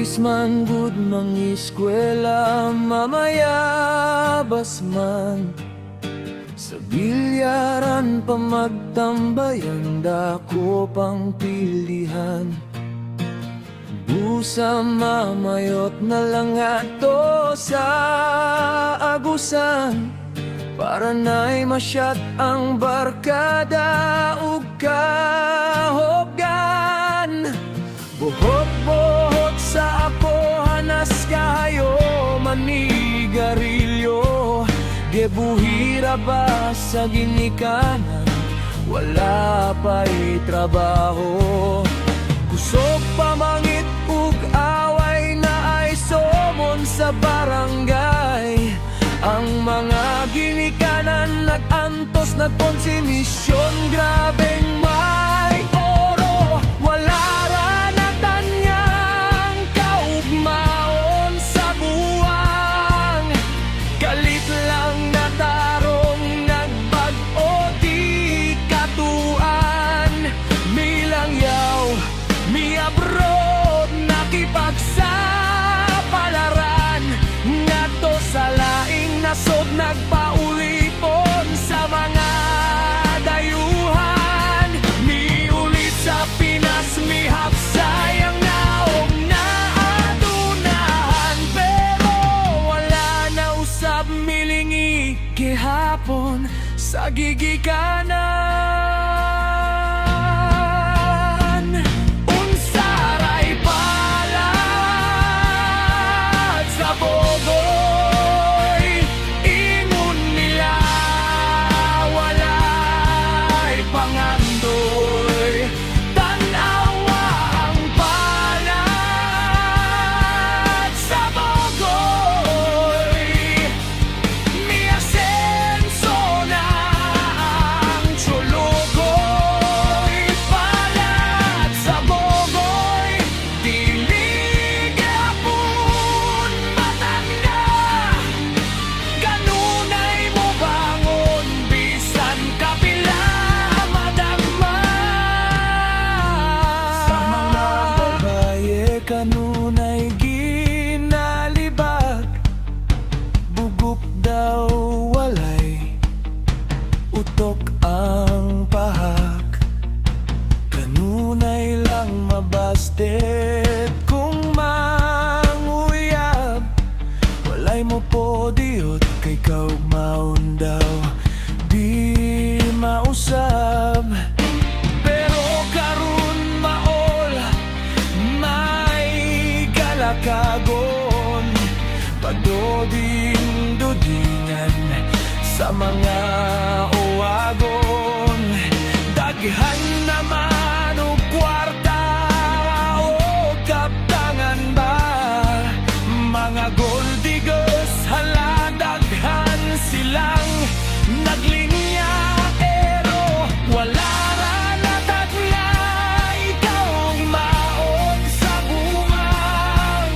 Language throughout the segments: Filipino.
Pulis man gud mangiskwela, mamayabas man sa bilyaran pa magtambayan, dako pang pilihan. Busa mamayot na lang ato sa agusan, para na'y masyat ang barkada ug kahopgan. Buhot-buhot sa ako, hanas kayo manigarilyo. Gebuhira ba sa ginikanan, wala pa'y trabaho. Kusog pamangit ug away na ay somon sa barangay. Ang mga ginikanan nag-antos, nagkonsimisyon, grabeng may oro. Wala ra na tanyang kaugmaon sa buwang. Galit lang na tarong nagbag-o di katuan. Milangyaw, miabrod, nakipagsapalaran. Ngadto sa laing nasod, nagpaulipon sa mga dayuhan. Miulit sa Pinas, mihapsay ang naong naadunahan. Pero wala na usab milingi gihapon sa gigikanan. Unsaray palad sa Bogoy, ingon nila walay pangandoy. Tanawa ang palad sa Bogoy, miasenso na ang Chulugoy. Palad sa Bogoy, dili gapon matanda. Kanunay mo bangon, bisan kapila madagma. Sa mga babaye kanunay ginalibag, bugok daw walay utok ang pahak. Kanunay lang mabasted kung manguyab, walay mo po diot kay kaugmaon daw di mausab. Pero karon maol, may galakagon, padoding-dodingan sa mga uwagon. Daghan naman o kwarta o kaptangan ba, mga gold diggers, hala daghan silang naglinya. Pero wala ra natagna, ikaw ang maon sa buwang.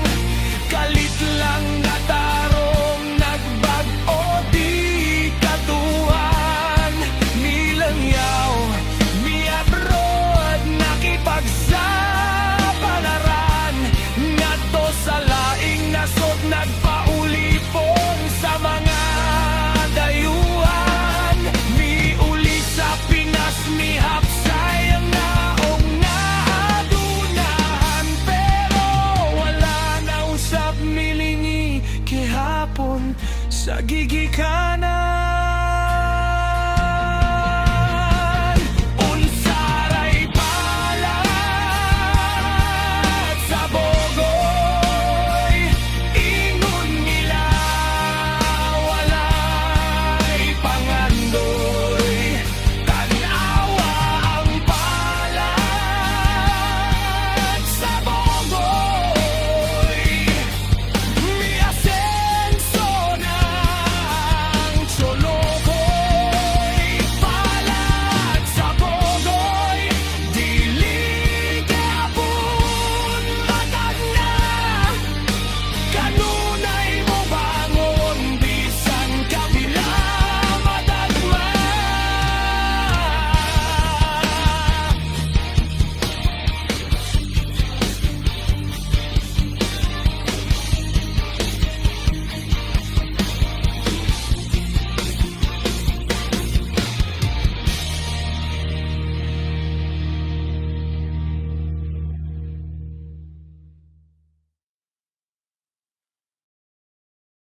Kalit lang na tarong nagbag-o di katuan. Milangyaw, miabrod, nakipagsapalaran. Ngadto sa laing nasod, nagpaulipon sa mga dayuhan. Miuli sa Pinas, mihapsay ang naong naadunahan. Pero wala na usab milingi gihapon sa gigikanan.